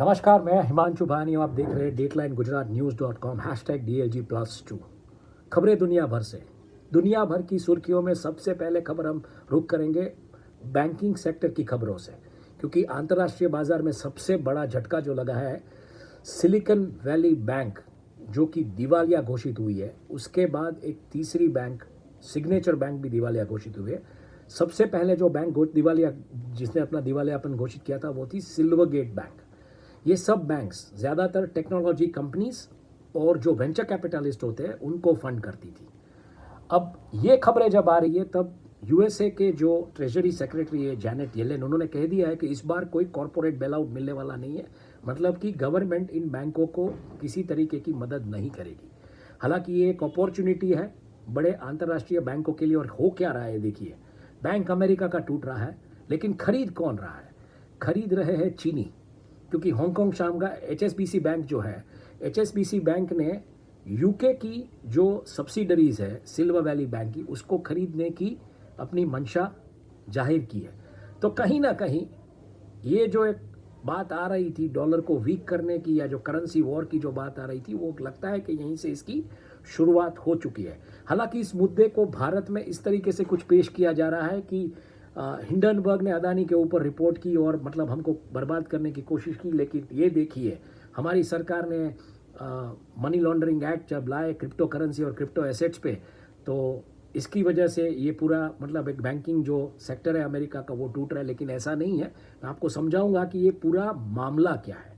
नमस्कार, मैं हिमांशु भानी और आप देख रहे हैं डेटलाइन गुजरात न्यूज़.com #DLG+2। खबरें दुनिया भर से। दुनिया भर की सुर्खियों में सबसे पहले खबर हम रुक करेंगे बैंकिंग सेक्टर की खबरों से, क्योंकि अंतर्राष्ट्रीय बाजार में सबसे बड़ा झटका जो लगा है सिलिकॉन वैली बैंक जो कि दिवालिया घोषित हुई है, उसके बाद एक तीसरी बैंक सिग्नेचर बैंक भी दिवालिया घोषित हुई है। सबसे पहले जो बैंक दिवालिया जिसने अपना दिवालियापन घोषित किया था वो थी सिल्वरगेट बैंक। ये सब बैंक्स ज़्यादातर टेक्नोलॉजी कंपनीज और जो वेंचर कैपिटलिस्ट होते हैं उनको फंड करती थी। अब ये खबरें जब आ रही है तब यूएसए के जो ट्रेजरी सेक्रेटरी है जैनेट येलेन, उन्होंने कह दिया है कि इस बार कोई कॉरपोरेट बेल आउट मिलने वाला नहीं है, मतलब कि गवर्नमेंट इन बैंकों को किसी तरीके की मदद नहीं करेगी। हालांकि ये एक अपॉर्चुनिटी है बड़े अंतर्राष्ट्रीय बैंकों के लिए। और हो क्या रहा है देखिए, बैंक अमेरिका का टूट रहा है, लेकिन खरीद कौन रहा है? खरीद रहे हैं चीनी, क्योंकि हांगकांग शाम का HSBC बैंक जो है, HSBC बैंक ने यूके की जो सब्सिडरीज है सिल्वर वैली बैंक की, उसको खरीदने की अपनी मंशा जाहिर की है। तो कहीं ना कहीं ये जो एक बात आ रही थी डॉलर को वीक करने की या जो करेंसी वॉर की जो बात आ रही थी, वो लगता है कि यहीं से इसकी शुरुआत हो चुकी है। हालांकि इस मुद्दे को भारत में इस तरीके से कुछ पेश किया जा रहा है कि हिंडनबर्ग ने अदानी के ऊपर रिपोर्ट की और मतलब हमको बर्बाद करने की कोशिश की, लेकिन ये देखिए हमारी सरकार ने मनी लॉन्ड्रिंग एक्ट जब लाए क्रिप्टो करेंसी और क्रिप्टो एसेट्स पे, तो इसकी वजह से ये पूरा मतलब एक बैंकिंग जो सेक्टर है अमेरिका का वो टूट रहा है। लेकिन ऐसा नहीं है, मैं आपको समझाऊंगा कि ये पूरा मामला क्या है।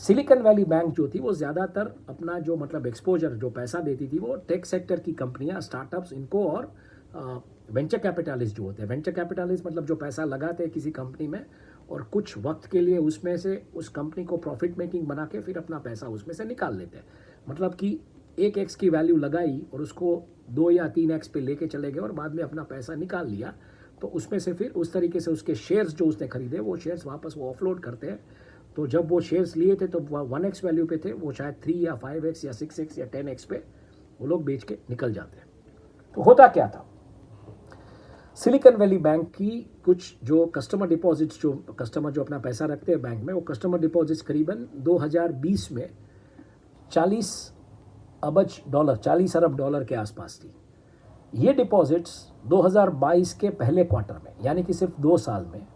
सिलिकॉन वैली बैंक जो थी वो ज़्यादातर अपना जो मतलब एक्सपोजर जो पैसा देती थी वो टेक सेक्टर की कंपनियां, स्टार्टअप्स इनको और वेंचर कैपिटलिस्ट जो होते हैं, वेंचर कैपिटलिस्ट मतलब जो पैसा लगाते हैं किसी कंपनी में और कुछ वक्त के लिए उसमें से उस कंपनी को प्रॉफिट मेकिंग बना के फिर अपना पैसा उसमें से निकाल लेते हैं। मतलब कि 1x की वैल्यू लगाई और उसको 2 या 3x पे लेके चले गए और बाद में अपना पैसा निकाल लिया, तो उसमें से फिर उस तरीके से उसके शेयर्स जो उसने खरीदे वो शेयर्स वापस वो ऑफलोड करते हैं। तो जब वो शेयर्स लिए थे तो 1x वैल्यू पे थे, वो शायद 3 या 5x या 6x या 10x पे वो लोग बेच के निकल जाते हैं। तो होता क्या था, सिलिकॉन वैली बैंक की कुछ जो कस्टमर डिपॉजिट्स, जो कस्टमर जो अपना पैसा रखते हैं बैंक में, वो कस्टमर डिपॉजिट्स करीबन 2020 में 40 अरब डॉलर के आसपास थी। ये डिपॉजिट्स 2022 के पहले क्वार्टर में, यानी कि सिर्फ 2 साल में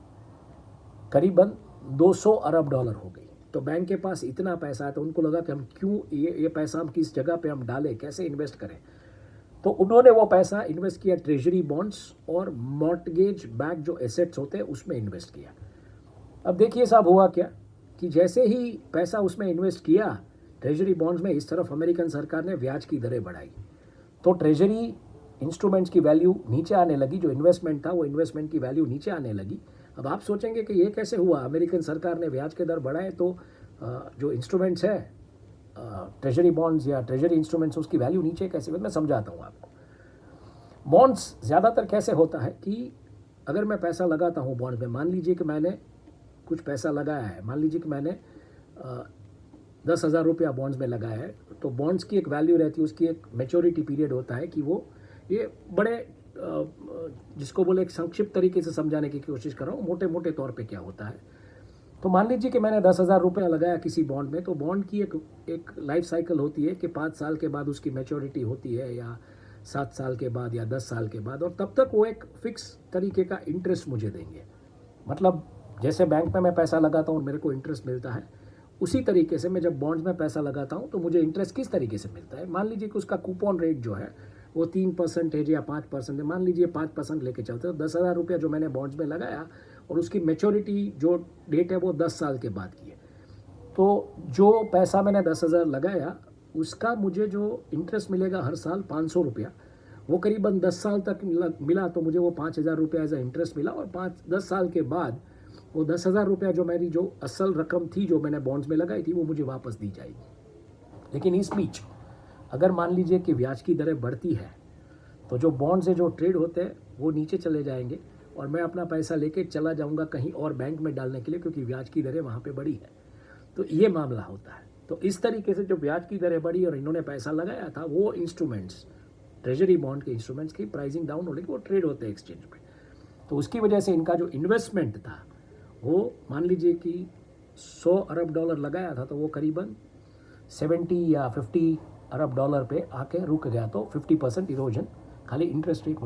करीबन 200 अरब डॉलर हो गई। तो बैंक के पास इतना पैसा है तो उनको लगा कि हम क्यों ये पैसा हम किस जगह पे हम डालें, कैसे इन्वेस्ट करें। तो उन्होंने वो पैसा इन्वेस्ट किया ट्रेजरी बॉन्ड्स और मॉर्टगेज बैक जो एसेट्स होते हैं उसमें इन्वेस्ट किया। अब देखिए साहब हुआ क्या कि जैसे ही पैसा उसमें इन्वेस्ट किया ट्रेजरी बॉन्ड्स में, इस तरफ अमेरिकन सरकार ने ब्याज की दरें बढ़ाई, तो ट्रेजरी इंस्ट्रूमेंट्स की वैल्यू नीचे आने लगी। जो इन्वेस्टमेंट था वो इन्वेस्टमेंट की वैल्यू नीचे आने लगी। अब आप सोचेंगे कि ये कैसे हुआ, अमेरिकन सरकार ने ब्याज के दर बढ़ाए तो जो इंस्ट्रूमेंट्स है ट्रेजरी बॉन्ड्स या ट्रेजरी इंस्ट्रूमेंट्स उसकी वैल्यू नीचे कैसे, मैं समझाता हूँ आपको। बॉन्ड्स ज़्यादातर कैसे होता है कि अगर मैं पैसा लगाता हूँ बॉन्ड में, मान लीजिए कि मैंने कुछ पैसा लगाया है, मान लीजिए कि मैंने 10,000 रुपया बॉन्ड्स में लगाया है, तो बॉन्ड्स की एक वैल्यू रहती है, उसकी एक मैच्योरिटी पीरियड होता है कि वो ये बड़े जिसको बोले एक संक्षिप्त तरीके से समझाने की कोशिश कर रहा हूँ, मोटे मोटे तौर पे क्या होता है। तो मान लीजिए कि मैंने 10,000 रुपया लगाया किसी बॉन्ड में, तो बॉन्ड की एक लाइफ साइकिल होती है कि 5 साल के बाद उसकी मैच्योरिटी होती है या 7 साल के बाद या 10 साल के बाद, और तब तक वो एक फिक्स तरीके का इंटरेस्ट मुझे देंगे। मतलब जैसे बैंक में मैं पैसा लगाता हूँ मेरे को इंटरेस्ट मिलता है, उसी तरीके से मैं जब बॉन्ड्स में पैसा लगाता हूँ तो मुझे इंटरेस्ट किस तरीके से मिलता है। मान लीजिए कि उसका कूपन रेट जो है वो 3% है या 5% है, मान लीजिए 5% लेके चलते, तो 10,000 रुपया जो मैंने बॉन्ड्स में लगाया और उसकी मैच्योरिटी जो डेट है वो 10 साल के बाद की है, तो जो पैसा मैंने 10,000 लगाया उसका मुझे जो इंटरेस्ट मिलेगा हर साल 500 रुपया, वो करीबन 10 साल तक मिला, तो मुझे वो 5,000 रुपया एज अ इंटरेस्ट मिला। और 10 साल के बाद वो 10,000 रुपया जो मेरी जो असल रकम थी जो मैंने बॉन्ड्स में लगाई थी वो मुझे वापस दी जाएगी। लेकिन इस बीच अगर मान लीजिए कि ब्याज की दरें बढ़ती है तो जो बॉन्ड से जो ट्रेड होते हैं वो नीचे चले जाएंगे और मैं अपना पैसा लेके चला जाऊंगा कहीं और बैंक में डालने के लिए, क्योंकि ब्याज की दरें वहाँ पे बढ़ी है। तो ये मामला होता है। तो इस तरीके से जो ब्याज की दरें बढ़ी और इन्होंने पैसा लगाया था, वो इंस्ट्रूमेंट्स ट्रेजरी बॉन्ड के इंस्ट्रूमेंट्स की प्राइसिंग डाउन होने की वो ट्रेड होते हैं एक्सचेंज में, तो उसकी वजह से इनका जो इन्वेस्टमेंट था वो मान लीजिए कि $100 अरब लगाया था तो वो करीबन 70 या 50 अरब डॉलर पे आके रुक गया। तो 50% इरोजन खाली इंटरेस्ट रेट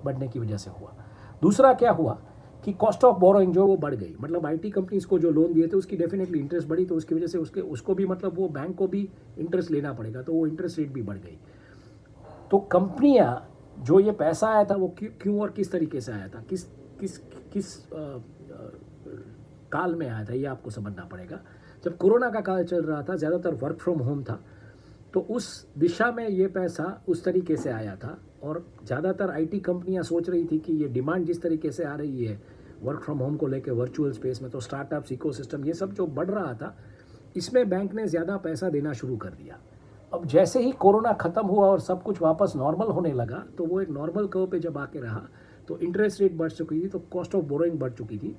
बढ़ने की वजह से हुआ। दूसरा क्या हुआ कि कॉस्ट ऑफ बोरोइंग जो वो बढ़ गई, मतलब आईटी कंपनीज को जो लोन दिए थे उसकी डेफिनेटली इंटरेस्ट बढ़ी, तो उसकी वजह से उसको भी मतलब वो बैंक को भी इंटरेस्ट लेना पड़ेगा, तो वो इंटरेस्ट रेट भी बढ़ गई। तो कंपनियां जो ये पैसा आया था वो क्यों और किस तरीके से आया था, किस किस किस काल में आया था, ये आपको समझना पड़ेगा। जब कोरोना का काल चल रहा था, ज़्यादातर वर्क फ्रॉम होम था, तो उस दिशा में ये पैसा उस तरीके से आया था। और ज़्यादातर आईटी कंपनियां सोच रही थी कि ये डिमांड जिस तरीके से आ रही है वर्क फ्रॉम होम को लेके वर्चुअल स्पेस में, तो स्टार्टअप्स, इकोसिस्टम, ये सब जो बढ़ रहा था, इसमें बैंक ने ज़्यादा पैसा देना शुरू कर दिया। अब जैसे ही कोरोना ख़त्म हुआ और सब कुछ वापस नॉर्मल होने लगा, तो वो एक नॉर्मल कर्व पे जब आके रहा तो इंटरेस्ट रेट बढ़ चुकी थी, तो कॉस्ट ऑफ बोरोइंग बढ़ चुकी थी,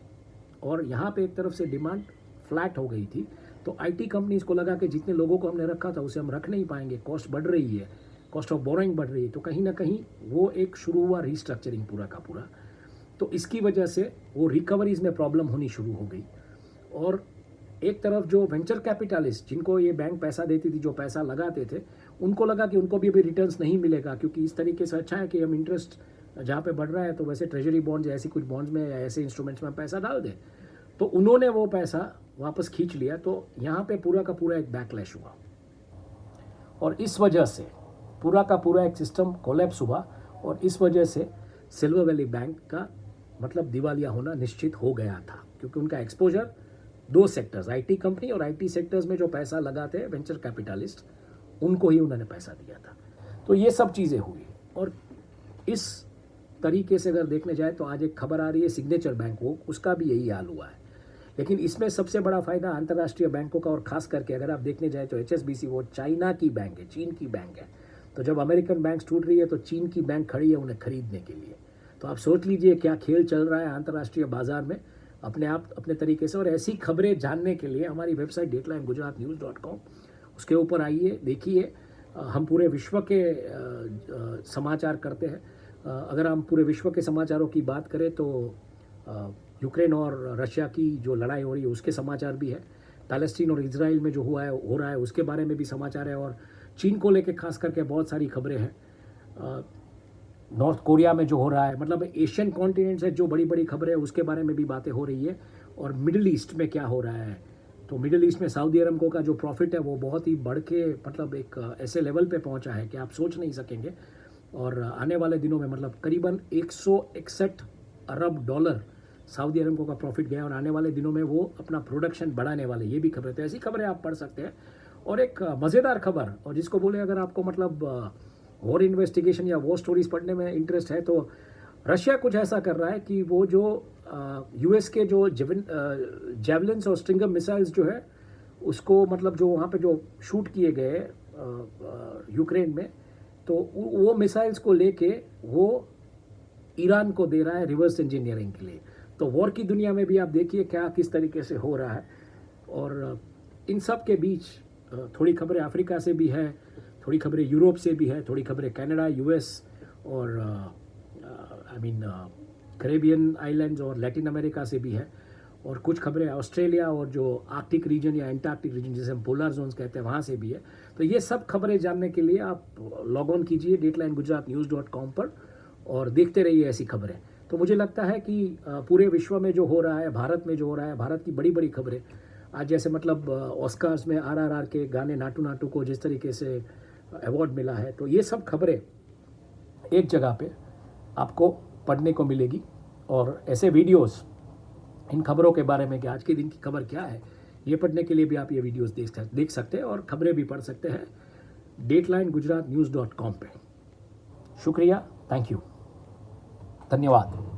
और यहाँ पे एक तरफ से डिमांड फ्लैट हो गई थी। तो आईटी कंपनीज को लगा कि जितने लोगों को हमने रखा था उसे हम रख नहीं पाएंगे, कॉस्ट बढ़ रही है, कॉस्ट ऑफ बोरोइंग बढ़ रही है। तो कहीं ना कहीं वो एक शुरू हुआ रीस्ट्रक्चरिंग पूरा का पूरा। तो इसकी वजह से वो रिकवरीज में प्रॉब्लम होनी शुरू हो गई। और एक तरफ जो वेंचर कैपिटलिस्ट जिनको ये बैंक पैसा देती थी, जो पैसा लगाते थे, उनको लगा कि उनको भी अभी रिटर्न्स नहीं मिलेगा, क्योंकि इस तरीके से अच्छा है कि हम इंटरेस्ट जहाँ पे बढ़ रहा है तो वैसे ट्रेजरी बॉन्ड्स या ऐसी कुछ बॉन्ड्स में या ऐसे इंस्ट्रूमेंट्स में पैसा डाल दें। तो उन्होंने वो पैसा वापस खींच लिया। तो यहाँ पे पूरा का पूरा एक बैकलैश हुआ, और इस वजह से पूरा का पूरा एक सिस्टम कोलैप्स हुआ, और इस वजह से सिल्वर वैली बैंक का मतलब दिवालिया होना निश्चित हो गया था, क्योंकि उनका एक्सपोजर दो सेक्टर्स, आईटी कंपनी और आईटी सेक्टर्स में जो पैसा लगाते हैं वेंचर कैपिटलिस्ट, उनको ही उन्होंने पैसा दिया था। तो ये सब चीज़ें हुई, और इस तरीके से अगर देखने जाए तो आज एक खबर आ रही है सिग्नेचर बैंक को, उसका भी यही हाल हुआ है। लेकिन इसमें सबसे बड़ा फायदा अंतर्राष्ट्रीय बैंकों का, और खास करके अगर आप देखने जाए तो HSBC वो चाइना की बैंक है, चीन की बैंक है। तो जब अमेरिकन बैंक टूट रही है तो चीन की बैंक खड़ी है उन्हें खरीदने के लिए। तो आप सोच लीजिए क्या खेल चल रहा है अंतर्राष्ट्रीय बाजार में अपने तरीके से। और ऐसी खबरें जानने के लिए हमारी वेबसाइट dateline-gujaratnews.com, उसके ऊपर आइए, देखिए। हम पूरे विश्व के समाचार करते हैं। अगर हम पूरे विश्व के समाचारों की बात करें तो यूक्रेन और रशिया की जो लड़ाई हो रही है उसके समाचार भी है, पैलेस्टीन और इजराइल में जो हो रहा है उसके बारे में भी समाचार है, और चीन को लेकर खास करके बहुत सारी खबरें हैं। नॉर्थ कोरिया में जो हो रहा है, मतलब एशियन कॉन्टिनेंट से जो बड़ी बड़ी खबरें हैं उसके बारे में भी बातें हो रही है। और मिडिल ईस्ट में क्या हो रहा है, तो मिडिल ईस्ट में सऊदी अरब का जो प्रॉफिट है वो बहुत ही बढ़ के मतलब एक ऐसे लेवल पे पहुंचा है कि आप सोच नहीं सकेंगे। और आने वाले दिनों में मतलब करीबन 161 अरब डॉलर सऊदी अरब का प्रॉफिट गया, और आने वाले दिनों में वो अपना प्रोडक्शन बढ़ाने वाले, ये भी खबरें। तो ऐसी खबरें आप पढ़ सकते हैं। और एक मज़ेदार खबर, और जिसको बोले अगर आपको मतलब वॉर इन्वेस्टिगेशन या वॉर स्टोरीज पढ़ने में इंटरेस्ट है, तो रशिया कुछ ऐसा कर रहा है कि वो जो यूएस के जो जेवलिन्स और स्ट्रिंगर मिसाइल्स जो है उसको मतलब जो वहाँ पे जो शूट किए गए यूक्रेन में, तो वो मिसाइल्स को लेके वो ईरान को दे रहा है रिवर्स इंजीनियरिंग के लिए। तो वॉर की दुनिया में भी आप देखिए क्या किस तरीके से हो रहा है। और इन सब के बीच थोड़ी खबरें अफ्रीका से भी है, थोड़ी खबरें यूरोप से भी है, थोड़ी खबरें कनाडा, यूएस और कैरेबियन आइलैंड्स और लैटिन अमेरिका से भी है, और कुछ खबरें ऑस्ट्रेलिया और जो आर्कटिक रीजन या एंटार्क्टिक रीजन जिसे हम पोलर जोन्स कहते हैं वहाँ से भी है। तो ये सब खबरें जानने के लिए आप लॉग ऑन कीजिए dateline-gujaratnews.com पर और देखते रहिए ऐसी खबरें। तो मुझे लगता है कि पूरे विश्व में जो हो रहा है, भारत में जो हो रहा है, भारत की बड़ी बड़ी खबरें आज जैसे मतलब ऑस्कार्स में RRR के गाने नाटू नाटू को जिस तरीके से अवार्ड मिला है, तो ये सब खबरें एक जगह पे आपको पढ़ने को मिलेगी। और ऐसे वीडियोस इन खबरों के बारे में कि आज के दिन की खबर क्या है, ये पढ़ने के लिए भी आप ये वीडियोस देख सकते हैं और खबरें भी पढ़ सकते हैं dateline-gujaratnews.com पे। शुक्रिया, थैंक यू, धन्यवाद।